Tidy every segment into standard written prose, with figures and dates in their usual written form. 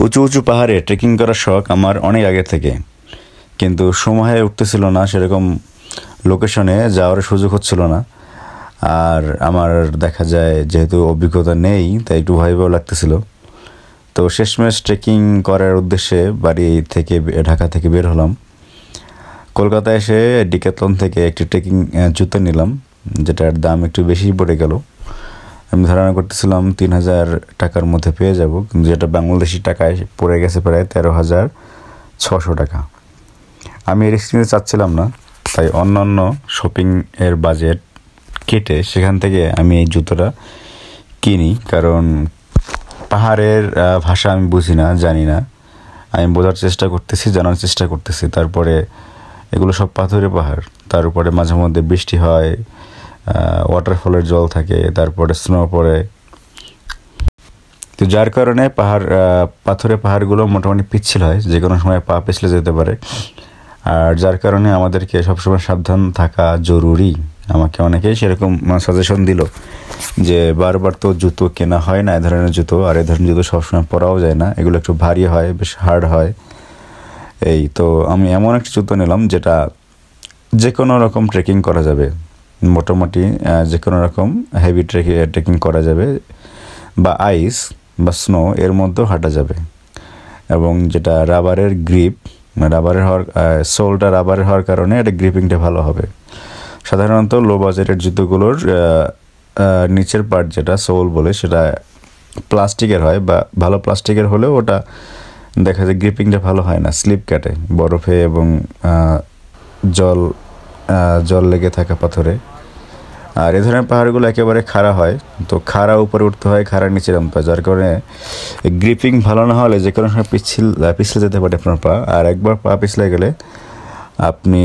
উঁচু উঁচু পাহাড়ে ট্রেকিং করার শখ আমার অনেক আগে থেকে, কিন্তু সময় উঠতেছিল না, সেরকম লোকেশনে যাওয়ার সুযোগ হচ্ছিল না। আর আমার দেখা যায় যেহেতু অভিজ্ঞতা নেই, তাই একটু ভয়ও লাগতেছিল। তো শেষমেশ ট্রেকিং করার উদ্দেশ্যে বাড়ি থেকে ঢাকা থেকে বের হলাম। কলকাতায় এসে ডিক্যাথলন থেকে একটি ট্রেকিং জুতো নিলাম, যেটার দাম একটু বেশি পড়ে গেল। আমি ধারণা করতেছিলাম 3,000 টাকার মধ্যে পেয়ে যাব, কিন্তু যেটা বাংলাদেশি টাকায় পড়ে গেছে প্রায় 13,600 টাকা। আমি রিস্ক নিতে চাচ্ছিলাম না, তাই অন্যান্য শপিং এর বাজেট কেটে সেখান থেকে আমি এই জুতোটা কিনি। কারণ পাহাড়ের ভাষা আমি বুঝি না, জানি না। আমি বোঝার চেষ্টা করতেছি, জানার চেষ্টা করতেছি। তারপরে এগুলো সব পাথুরে পাহাড়, তার উপরে মাঝে মধ্যে বৃষ্টি হয়, ওয়াটারফলের জল থাকে, তারপরে স্নো পড়ে। তো যার কারণে পাথুরে পাহাড়গুলো মোটামুটি পিচ্ছিল হয়, যে কোনো সময় পা পিছলে যেতে পারে। আর যার কারণে আমাদেরকে সবসময় সাবধান থাকা জরুরি। আমাকে অনেকেই সেরকম সাজেশন দিল যে বারবার তো জুতো কেনা হয় না, এ ধরনের জুতো, আর এ ধরনের জুতো সবসময় পরাও যায় না, এগুলো একটু ভারী হয়, বেশ হার্ড হয়। এই তো আমি এমন একটা জুতো নিলাম যেটা যে কোনো রকম ট্রেকিং করা যাবে, মোটামুটি যে কোনো রকম হেভি ট্রেকিং করা যাবে, বা আইস বা স্নো এর মধ্যেও হাঁটা যাবে। এবং যেটা রাবারের গ্রিপ, সোলটা রাবারের হওয়ার কারণে এটা গ্রিপিংটা ভালো হবে। সাধারণত লো বাজেটের জুতোগুলোর নিচের পার্ট যেটা সোল বলে, সেটা প্লাস্টিকের হয়, বা ভালো প্লাস্টিকের হলেও ওটা দেখা যায় গ্রিপিংটা ভালো হয় না, স্লিপ কাটে বরফে এবং জল জল লেগে থাকা পাথরে। আর এ ধরনের পাহাড়গুলো একেবারে খাড়া হয়, তো খাড়া উপরে উঠতে হয়, খাড়ার নিচে নামতে হয়, যার কারণে গ্রিপিং ভালো না হলে যে কোনো সময় পিছলে যেতে পারে আপনার পা। আর একবার পা পিছলে গেলে আপনি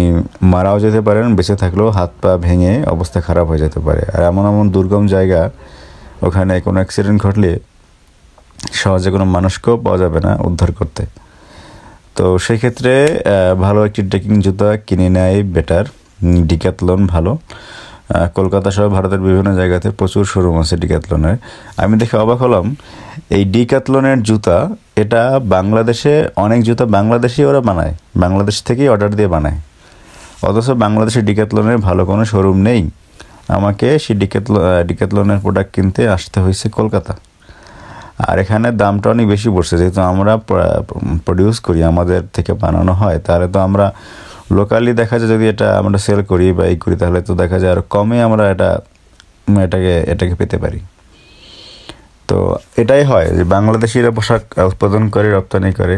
মারাও যেতে পারেন, বেঁচে থাকলেও হাত পা ভেঙে অবস্থা খারাপ হয়ে যেতে পারে। আর এমন এমন দুর্গম জায়গা, ওখানে কোনো অ্যাক্সিডেন্ট ঘটলে সহজে কোনো মানুষকেও পাওয়া যাবে না উদ্ধার করতে। তো সেই ক্ষেত্রে ভালো একটি ট্রেকিং জুতা কিনে নেয় বেটার। ডিক্যাথলন ভালো। কলকাতা সহ ভারতের বিভিন্ন জায়গাতে প্রচুর শোরুম আছে ডিক্যাথলনের। আমি দেখে অবাক হলাম, এই ডিক্যাথলনের জুতা, এটা বাংলাদেশে অনেক জুতা বাংলাদেশেই ওরা বানায়, বাংলাদেশ থেকেই অর্ডার দিয়ে বানায়, অথচ বাংলাদেশে ডিক্যাথলনের ভালো কোনো শোরুম নেই। আমাকে সেই ডিক্যাথলনের প্রোডাক্ট কিনতে আসতে হয়েছে কলকাতা। আর এখানে দামটা অনেক বেশি পড়ছে, যেহেতু আমরা প্রডিউস করি, আমাদের থেকে বানানো হয়, তাহলে তো আমরা লোকালি দেখা যায় যদি এটা আমরা সেল করি বা এই করি, তাহলে তো দেখা যায় আর কমে আমরা এটাকে পেতে পারি। তো এটাই হয় যে বাংলাদেশিরা পোশাক উৎপাদন করে, রপ্তানি করে,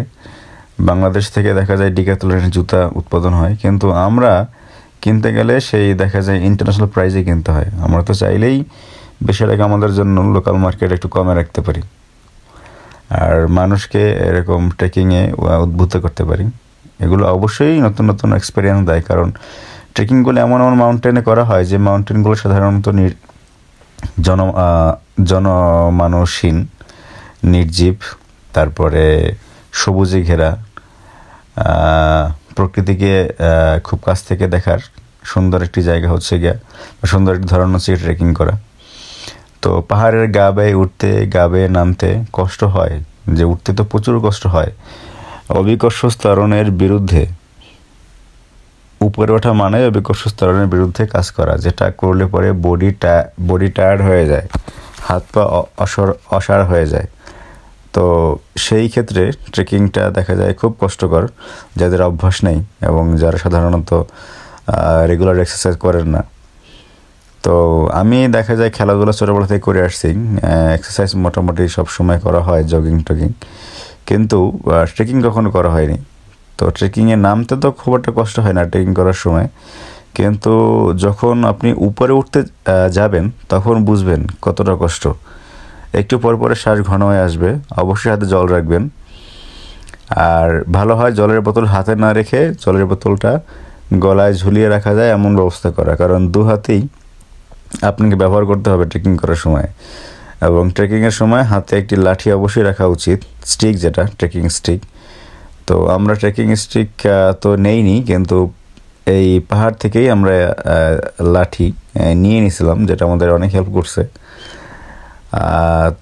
বাংলাদেশ থেকে দেখা যায় ডিক্যাথলনের জুতা উৎপাদন হয়, কিন্তু আমরা কিনতে গেলে সেই দেখা যায় ইন্টারন্যাশনাল প্রাইসে কিনতে হয়। আমরা তো চাইলেই বেশি টাকা আমাদের জন্য লোকাল মার্কেট একটু কমে রাখতে পারি, আর মানুষকে এরকম ট্রেকিংয়ে উদ্বুদ্ধ করতে পারি। এগুলো অবশ্যই নতুন নতুন এক্সপেরিয়েন্স দেয়, কারণ ট্রেকিংগুলো এমন এমন মাউন্টেনে করা হয় যে মাউন্টেনগুলো সাধারণত জনমানসহীন, নির্জীব, তারপরে সবুজে ঘেরা, প্রকৃতিকে খুব কাছ থেকে দেখার সুন্দর একটি জায়গা হচ্ছে গিয়া, সুন্দর একটি ধরন হচ্ছে ট্রেকিং করা। তো পাহাড়ের গা বেয়ে উঠতে, গা বেয়ে নামতে কষ্ট হয়, যে উঠতে তো প্রচুর কষ্ট হয়। অভিকর্ষ ত্বরণের বিরুদ্ধে উপরে ওঠা মানে অভিকর্ষ ত্বরণের বিরুদ্ধে কাজ করা, যেটা করলে পরে বডি টায়ার্ড হয়ে যায়, হাত পা অসাড় হয়ে যায়। তো সেই ক্ষেত্রে ট্রেকিংটা দেখা যায় খুব কষ্টকর যাদের অভ্যাস নেই এবং যারা সাধারণত রেগুলার এক্সারসাইজ করেন না। তো আমি দেখা যায় খেলাধুলা ছোটোবেলা থেকে করে আসছি, এক্সারসাইজ মোটামুটি সবসময় করা হয়, জগিং টগিং, কিন্তু ট্রেকিং কখনো করা হয়নি। তো ট্রেকিংয়ে নামতে তো খুব একটা কষ্ট হয় না ট্রেকিং করার সময়, কিন্তু যখন আপনি উপরে উঠতে যাবেন তখন বুঝবেন কতটা কষ্ট। একটু পর পরে শ্বাস ঘন হয়ে আসবে, অবশ্যই হাতে জল রাখবেন। আর ভালো হয় জলের বোতল হাতে না রেখে জলের বোতলটা গলায় ঝুলিয়ে রাখা যায় এমন ব্যবস্থা করা, কারণ দু হাতেই আপনাকে ব্যবহার করতে হবে ট্রেকিং করার সময়। এবং ট্রেকিংয়ের সময় হাতে একটি লাঠি অবশ্যই রাখা উচিত, স্টিক, যেটা ট্রেকিং স্টিক। তো আমরা ট্রেকিং স্টিক তো নেইনি, কিন্তু এই পাহাড় থেকেই আমরা লাঠি নিয়ে নিয়েছিলাম, যেটা আমাদের অনেক হেল্প করছে।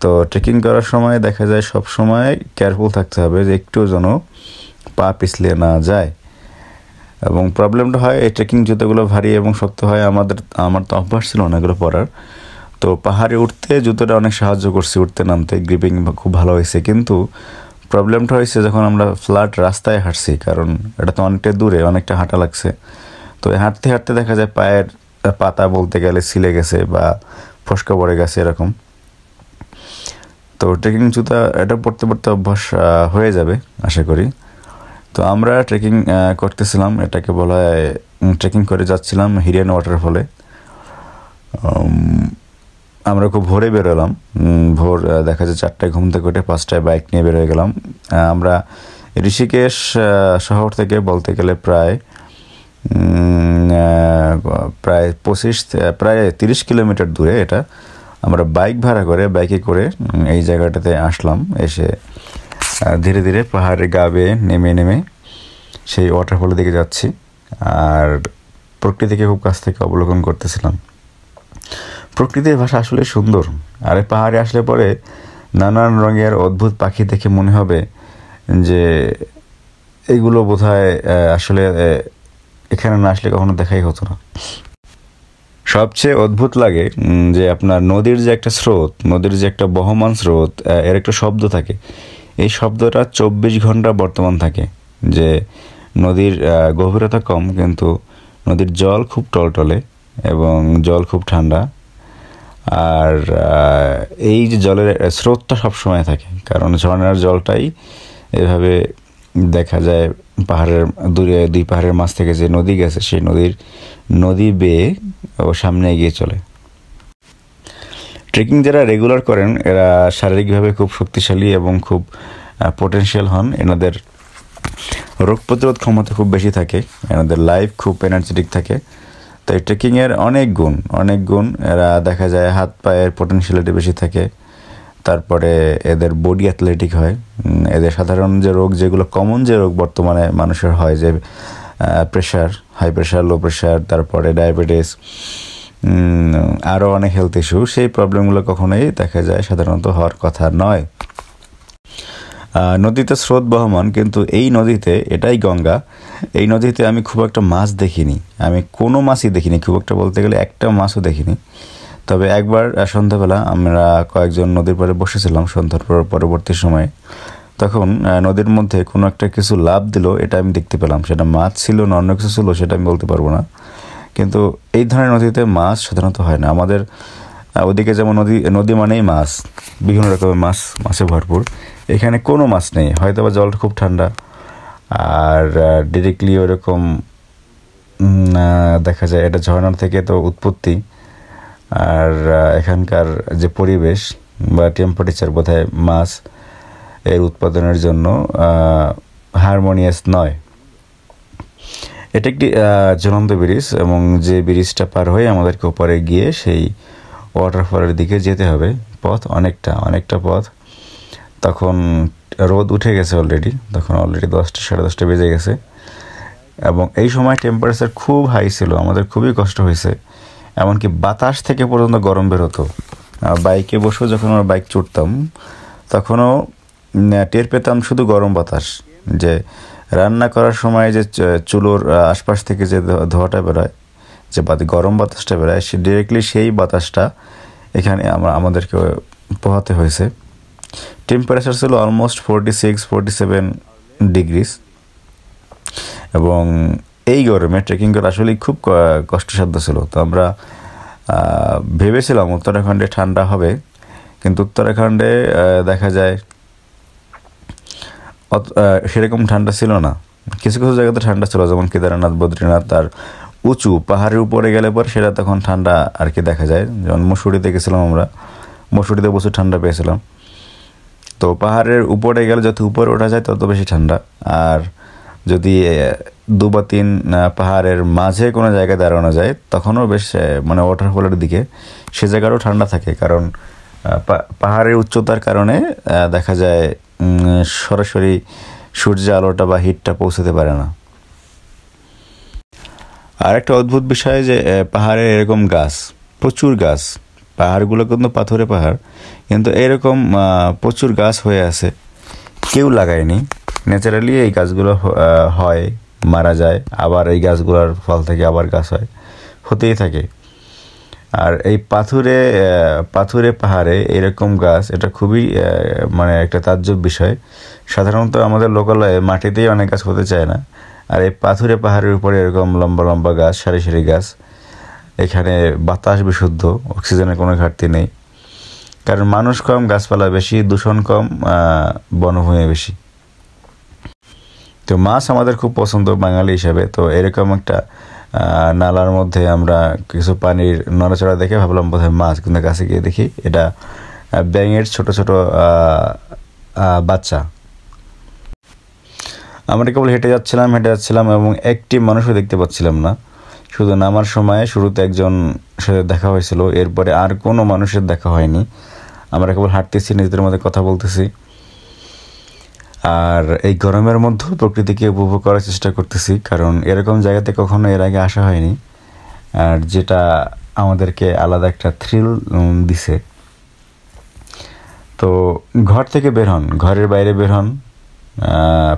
তো ট্রেকিং করার সময় দেখা যায় সব সময় কেয়ারফুল থাকতে হবে যে একটু যেন পা পিছলে না যায়। এবং প্রবলেমটা হয় এই ট্রেকিং জুতোগুলো ভারী এবং শক্ত হয়, আমার তো অভ্যাস ছিল না এগুলো পরার। তো পাহাড়ে উঠতে জুতোটা অনেক সাহায্য করছে, উঠতে নামতে গ্রিপিং খুব ভালো হয়েছে। কিন্তু প্রবলেমটা হয়েছে যখন আমরা ফ্ল্যাট রাস্তায় হাঁটছি, কারণ এটা তো অনেকটা দূরে, অনেকটা হাঁটা লাগছে। তো হাঁটতে হাঁটতে দেখা যায় পায়ের পাতা বলতে গেলে ছিলে গেছে বা ফসকা পড়ে গেছে এরকম। তো ট্রেকিং জুতা এটা পড়তে পড়তে অভ্যাস হয়ে যাবে আশা করি। তো আমরা ট্রেকিং করতেছিলাম, এটাকে বলা হয় ট্রেকিং করে যাচ্ছিলাম হিরিয়ান ওয়াটারফলে। আমরা খুব ভোরে বেরোলাম, ভোর দেখা যায় 4টায় ঘুম থেকে উঠে 5টায় বাইক নিয়ে বেরোয় গেলাম। আমরা ঋষিকেশ শহর থেকে বলতে গেলে প্রায় 30 কিলোমিটার দূরে এটা। আমরা বাইক ভাড়া করে বাইকে করে এই জায়গাটাতে আসলাম। এসে ধীরে ধীরে পাহাড়ের গা বেয়ে নেমে নেমে সেই ওয়াটারফলের দিকে যাচ্ছি, আর প্রকৃতিকে খুব কাছ থেকে অবলোকন করতেছিলাম। প্রকৃতির ভাষা আসলে সুন্দর, আর এই পাহাড়ে আসলে পরে নানান রঙের অদ্ভুত পাখি দেখে মনে হবে যে এইগুলো বোধহয় আসলে এখানে না আসলে কখনো দেখাই হতো না। সবচেয়ে অদ্ভুত লাগে যে আপনার নদীর যে একটা স্রোত, নদীর যে একটা বহমান স্রোত, এর একটা শব্দ থাকে। এই শব্দটা 24 ঘন্টা বর্তমান থাকে। যে নদীর গভীরতা কম কিন্তু নদীর জল খুব টলটলে এবং জল খুব ঠান্ডা। আর এই যে জলের স্রোতটা সবসময় থাকে, কারণ ঝর্ণার জলটাই এভাবে দেখা যায় পাহাড়ের দুই পাহাড়ের মাঝ থেকে যে নদী গেছে সেই নদী বেয়ে ও সামনে এগিয়ে চলে। ট্রেকিং যারা রেগুলার করেন এরা শারীরিকভাবে খুব শক্তিশালী এবং খুব পোটেনশিয়াল হন। এনাদের রোগ প্রতিরোধ ক্ষমতা খুব বেশি থাকে, এনাদের লাইফ খুব এনার্জেটিক থাকে। তো এই ট্রেকিংয়ের অনেক গুণ এরা দেখা যায় হাত পায়ের পোটেনশিয়ালিটি বেশি থাকে। তারপরে এদের বডি অ্যাথলেটিক হয়। এদের সাধারণ যে রোগ, যেগুলো কমন যে রোগ বর্তমানে মানুষের হয়, যে pressure, high pressure, low pressure, তারপরে ডায়াবেটিস, আরও অনেক হেলথ ইস্যু, সেই প্রবলেমগুলো কখনোই দেখা যায় সাধারণত হওয়ার কথা নয়। নদীতে স্রোত বহমান, কিন্তু এই নদীতে, এটাই গঙ্গা, এই নদীতে আমি খুব একটা মাছ দেখিনি। আমি কোনো মাছই দেখিনি, খুব একটা বলতে গেলে একটা মাছও দেখিনি। তবে একবার সন্ধ্যাবেলা আমরা কয়েকজন নদীর পাড়ে বসেছিলাম সন্ধ্যার পরবর্তী সময়ে। তখন নদীর মধ্যে কোনো একটা কিছু লাভ দিল, এটা আমি দেখতে পেলাম। সেটা মাছ ছিল না অন্য কিছু ছিল সেটা আমি বলতে পারবো না, কিন্তু এই ধরনের নদীতে মাছ সাধারণত হয় না। আমাদের ওদিকে যেমন নদী মানেই মাছ, বিভিন্ন রকমের মাছে ভরপুর। এখানে কোনো মাছ নেই, হয়তো বা জলটা খুব ঠান্ডা, আর ডিরেক্টলি ওরকম দেখা যায় এটা ঝর্ণার থেকে তো উৎপত্তি। আর এখানকার যে পরিবেশ বা টেম্পারেচার বোধহয় মাছ এর উৎপাদনের জন্য হারমোনিয়াস নয়। এটা একটি ঝুলন্ত ব্রিজ, এবং যে ব্রিজটা পার হয়ে আমাদেরকে ওপারে গিয়ে সেই ওয়াটারফলের দিকে যেতে হবে। পথ অনেকটা পথ। তখন রোদ উঠে গেছে অলরেডি, তখন অলরেডি 10টা সাড়ে 10টা বেজে গেছে, এবং এই সময় টেম্পারেচার খুব হাই ছিল। আমাদের খুবই কষ্ট হয়েছে, এমনকি বাতাস থেকে পর্যন্ত গরম বের হতো। বাইকে বসেও যখন আমরা বাইক চড়তাম তখনও টের পেতাম শুধু গরম বাতাস। যে রান্না করার সময় যে চুলোর আশপাশ থেকে যে ধোঁয়াটা বেরোয়, যে গরম বাতাসটা বেরোয়, সে ডিরেক্টলি সেই বাতাসটা এখানে আমাদেরকে পোহাতে হয়েছে। টেম্পারেচার ছিল অলমোস্ট 46-47 ডিগ্রিস, এবং এই গরমে ট্রেকিং করা আসলেই খুব কষ্টসাধ্য ছিল। তো আমরা ভেবেছিলাম উত্তরাখণ্ডে ঠান্ডা হবে, কিন্তু উত্তরাখণ্ডে দেখা যায় সেরকম ঠান্ডা ছিল না। কিছু কিছু জায়গাতে ঠান্ডা ছিল, যেমন কেদারনাথ, বদ্রীনাথ, আর উঁচু পাহাড়ের উপরে গেলে পর সেটা তখন ঠান্ডা আর কি দেখা যায়। যেমন মসুরিতে গেছিলাম আমরা, মসুরিতে প্রচুর ঠান্ডা পেয়েছিলাম। তো পাহাড়ের উপরে গেলে যত উপরে ওঠা যায় তত বেশি ঠান্ডা। আর যদি 2 বা 3 পাহাড়ের মাঝে কোনো জায়গায় দাঁড়ানো যায় তখনও বেশ মানে ওয়াটারফলের দিকে সে জায়গারও ঠান্ডা থাকে, কারণ পাহাড়ের উচ্চতার কারণে দেখা যায় সরাসরি সূর্যের আলোটা বা হিটটা পৌঁছাতে পারে না। আর একটা অদ্ভুত বিষয় যে পাহাড়ে এরকম গাছ, প্রচুর গাছ, পাহাড়গুলো কিন্তু পাথুরে পাহাড়, কিন্তু এরকম প্রচুর গাছ হয়ে আছে, কেউ লাগায়নি। ন্যাচারালি এই গাছগুলো হয়, মারা যায়, আবার এই গাছগুলোর ফল থেকে আবার গাছ হয়, হতেই থাকে। আর এই পাথুরে পাহাড়ে এরকম গাছ, এটা খুবই মানে একটা তাজ্জব বিষয়। সাধারণত আমাদের লোকালয়ে মাটিতেই অনেক গাছ হতে চায় না, আর এই পাথুরে পাহাড়ের উপরে এরকম লম্বা লম্বা গাছ, সারি সারি গাছ। এখানে বাতাস বিশুদ্ধ, অক্সিজেনের কোনো ঘাটতি নেই, কারণ মানুষ কম, গাছপালা বেশি, দূষণ কম, বনভূমি বেশি। তো মাছ আমাদের খুব পছন্দ বাঙালি হিসাবে। তো এরকম একটা নালার মধ্যে আমরা কিছু পানির নড়াচড়া দেখে ভাবলাম বোধহয় মাছ, কিন্তু কাছে গিয়ে দেখি এটা ব্যাঙের ছোট ছোট বাচ্চা। আমরা কেবল হেঁটে যাচ্ছিলাম এবং একটি মানুষও দেখতে পাচ্ছিলাম না। শুধু নামার সময় শুরুতে একজন সাথে দেখা হয়েছিল, এরপরে আর কোনো মানুষের দেখা হয়নি। আমরা কেবল হাঁটতেছি, নিজেদের মধ্যে কথা বলতেছি, আর এই গরমের মধ্যেও প্রকৃতিকে উপভোগ করার চেষ্টা করতেছি, কারণ এরকম জায়গাতে কখনো এর আগে আসা হয়নি, আর যেটা আমাদেরকে আলাদা একটা থ্রিল দিছে। তো ঘর থেকে বের হন, ঘরের বাইরে বের হন,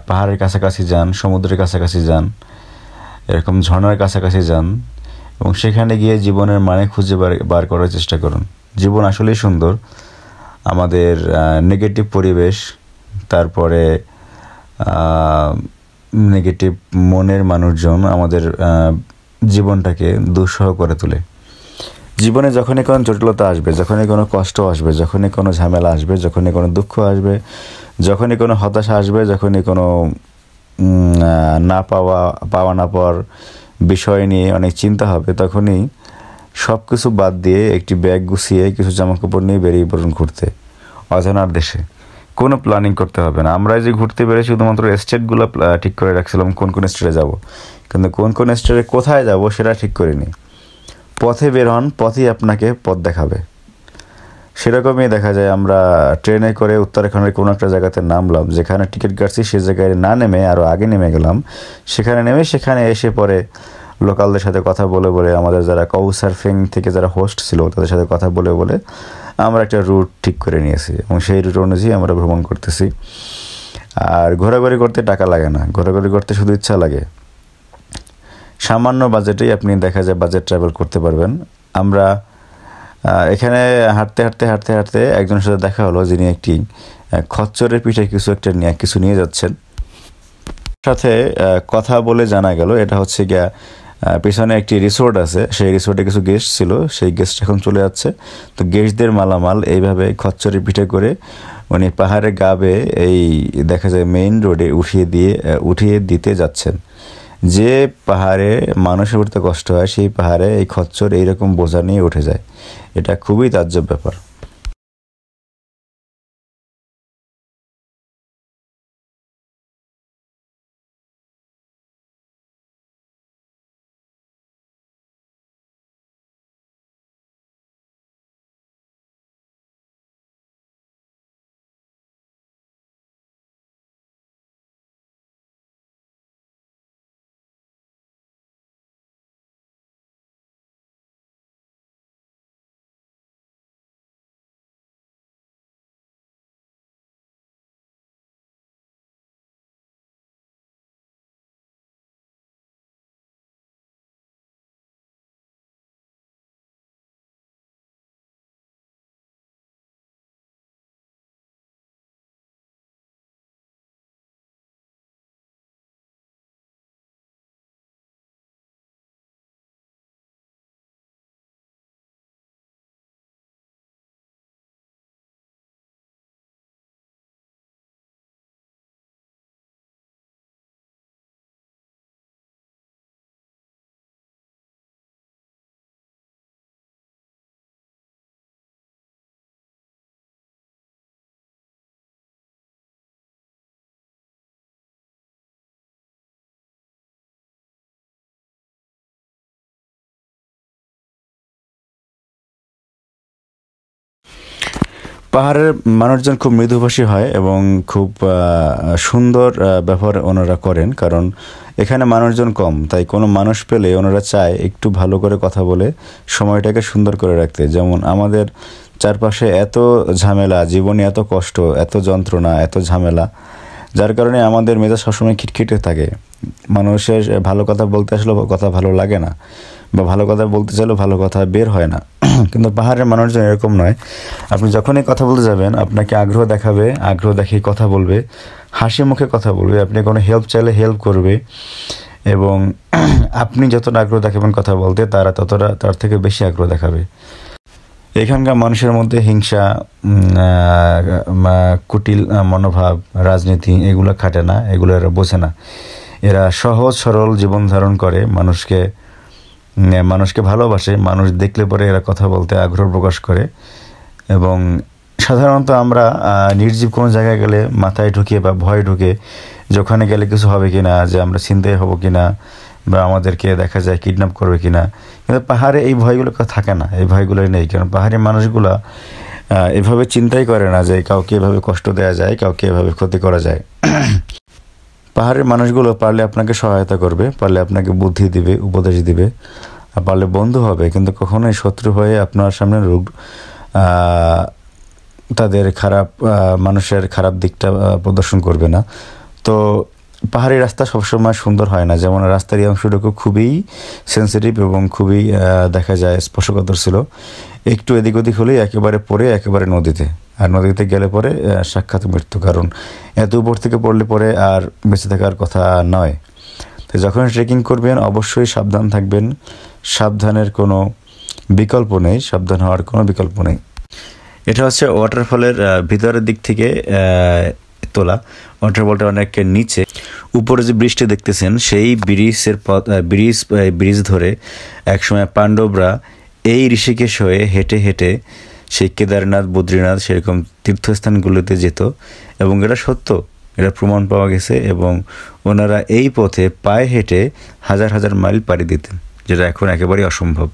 পাহাড়ের কাছাকাছি যান, সমুদ্রের কাছাকাছি যান, এরকম ঝর্ণার কাছাকাছি যান, এবং সেখানে গিয়ে জীবনের মানে খুঁজে বার করার চেষ্টা করুন। জীবন আসলেই সুন্দর। আমাদের নেগেটিভ পরিবেশ, তারপরে নেগেটিভ মনের মানুষজন আমাদের জীবনটাকে দুঃসহ করে তোলে। জীবনে যখনই কোনো জটিলতা আসবে, যখনই কোনো কষ্ট আসবে, যখনই কোনো ঝামেলা আসবে, যখনই কোনো দুঃখ আসবে, যখনই কোনো হতাশা আসবে, যখনই কোনো না পাওয়া না পাওয়ার বিষয় নিয়ে অনেক চিন্তা হবে, তখনই সব কিছু বাদ দিয়ে একটি ব্যাগ গুছিয়ে কিছু জামাকাপড় নিয়ে বেরিয়ে পড়ুন ঘুরতে অজানার দেশে। কোনো প্ল্যানিং করতে হবে না। আমরা যে ঘুরতে বেরিয়ে শুধুমাত্র স্টেটগুলো ঠিক করে রাখছিলাম কোন কোন স্টেটে যাব, কিন্তু কোন কোন স্টেটে কোথায় যাব সেটা ঠিক করিনি। পথে বের হন, পথই আপনাকে পথ দেখাবে। সেরকমই দেখা যায় আমরা ট্রেনে করে উত্তরাখণ্ডের কোনো একটা জায়গাতে নামলাম, যেখানে টিকিট কাটছি সে জায়গায় না নেমে আরও আগে নেমে গেলাম। সেখানে এসে পরে লোকালদের সাথে কথা বলে বলে, আমাদের যারা কাউসার্ফিং থেকে যারা হোস্ট ছিল তাদের সাথে কথা বলে বলে আমরা একটা রুট ঠিক করে নিয়েছি, এবং সেই রুট অনুযায়ী আমরা ভ্রমণ করতেছি। আর ঘোরাঘুরি করতে টাকা লাগে না, ঘোরাঘুরি করতে শুধু ইচ্ছা লাগে। সামান্য বাজেটেই আপনি দেখা যায় বাজেট ট্রাভেল করতে পারবেন। আমরা এখানে হাঁটতে একজনের সাথে দেখা হলো, যিনি একটি খচ্চরের পিঠে কিছু নিয়ে যাচ্ছেন। সাথে কথা বলে জানা গেল এটা হচ্ছে গিয়া পিছনে একটি রিসোর্ট আছে, সেই রিসোর্টে কিছু গেস্ট ছিল, সেই গেস্ট এখন চলে যাচ্ছে। তো গেস্টদের মালামাল এইভাবে খচ্চরের পিঠে করে উনি পাহাড়ে গা বেয়ে এই দেখা যায় মেইন রোডে উঠিয়ে দিতে যাচ্ছেন। যে পাহাড়ে মানুষের উঠতে কষ্ট হয়, সেই পাহাড়ে এই খচ্চর এইরকম বোঝা নিয়ে উঠে যায়। এটা খুবই তাজ্জব ব্যাপার। পাহাড়ের মানুষজন খুব মৃদুভাষী হয় এবং খুব সুন্দর ব্যবহার ওনারা করেন, কারণ এখানে মানুষজন কম, তাই কোনো মানুষ পেলে ওনারা চায় একটু ভালো করে কথা বলে সময়টাকে সুন্দর করে রাখতে। যেমন আমাদের চারপাশে এত ঝামেলা, জীবনে এত কষ্ট, এত যন্ত্রণা, এত ঝামেলা, যার কারণে আমাদের মেজাজ সবসময় খিটখিটে থাকে। মানুষের ভালো কথা বলতে আসলেও কথা ভালো লাগে না, বা ভালো কথা বলতে চাইলেও ভালো কথা বের হয় না। কিন্তু পাহাড়ের মানুষজন এরকম নয়। আপনি যখনই কথা বলতে যাবেন আপনাকে আগ্রহ দেখাবে, আগ্রহ দেখিয়ে কথা বলবে, হাসি মুখে কথা বলবে, আপনি কোনো হেল্প চাইলে হেল্প করবে, এবং আপনি যতটা আগ্রহ দেখাবেন কথা বলতে তার থেকে বেশি আগ্রহ দেখাবে। এখানকার মানুষের মধ্যে হিংসা, কুটিল মনোভাব, রাজনীতি এগুলো খাটে না, এগুলো এরা বোঝে না। এরা সহজ সরল জীবন ধারণ করে, মানুষকে ভালোবাসে, মানুষ দেখলে পরে এরা কথা বলতে আগ্রহ প্রকাশ করে। এবং সাধারণত আমরা নির্জীব কোনো জায়গায় গেলে মাথায় ঢুকিয়ে বা ভয় ঢুকে যে ওখানে গেলে কিছু হবে কিনা, যে আমরা ছিনতাই হব কিনা, বা আমাদেরকে দেখা যায় কিডন্যাপ করবে কিনা। কিন্তু পাহাড়ে এই ভয়গুলো থাকে না, এই ভয়গুলোই নেই, কারণ পাহাড়ি মানুষগুলা এভাবে চিন্তাই করে না যে কাউকে এভাবে কষ্ট দেওয়া যায়, কাউকে এভাবে ক্ষতি করা যায়। পাহাড়ের মানুষগুলো পারলে আপনাকে সহায়তা করবে, পারলে আপনাকে বুদ্ধি দিবে, উপদেশ দিবে, আর পারলে বন্ধু হবে, কিন্তু কখনোই শত্রু হয়ে আপনার সামনে তাদের মানুষের খারাপ দিকটা প্রদর্শন করবে না। তো পাহাড়ি রাস্তা সবসময় সুন্দর হয় না, যেমন রাস্তার এই অংশটুকু খুবই সেন্সিটিভ এবং খুবই দেখা যায় স্পর্শকাতর ছিল। একটু এদিক ওদিক হলেই একেবারে নদীতে, আর নদীতে গেলে পরে সাক্ষাৎ মৃত্যু, কারণ এত উপর থেকে পড়লে পরে আর বেঁচে থাকার কথা নয়। তো যখন ট্রেকিং করবেন অবশ্যই সাবধান থাকবেন, সাবধানের কোনো বিকল্প নেই, সাবধান হওয়ার কোনো বিকল্প নেই। এটা হচ্ছে ওয়াটারফলের ভিতরের দিক থেকে তোলা। ওয়াটারফলটা অনেক নিচে, উপরে যে ব্রিজটি দেখতেছেন সেই ব্রিজ ধরে একসময় পাণ্ডবরা এই ঋষিকেশ হয়ে হেঁটে হেঁটে সেই কেদারনাথ, বদ্রীনাথ সেরকম তীর্থস্থানগুলোতে যেত, এবং এটা সত্য, এটা প্রমাণ পাওয়া গেছে। এবং ওনারা এই পথে পায়ে হেঁটে হাজার হাজার মাইল পাড়ি দিতেন, যেটা এখন একেবারেই অসম্ভব।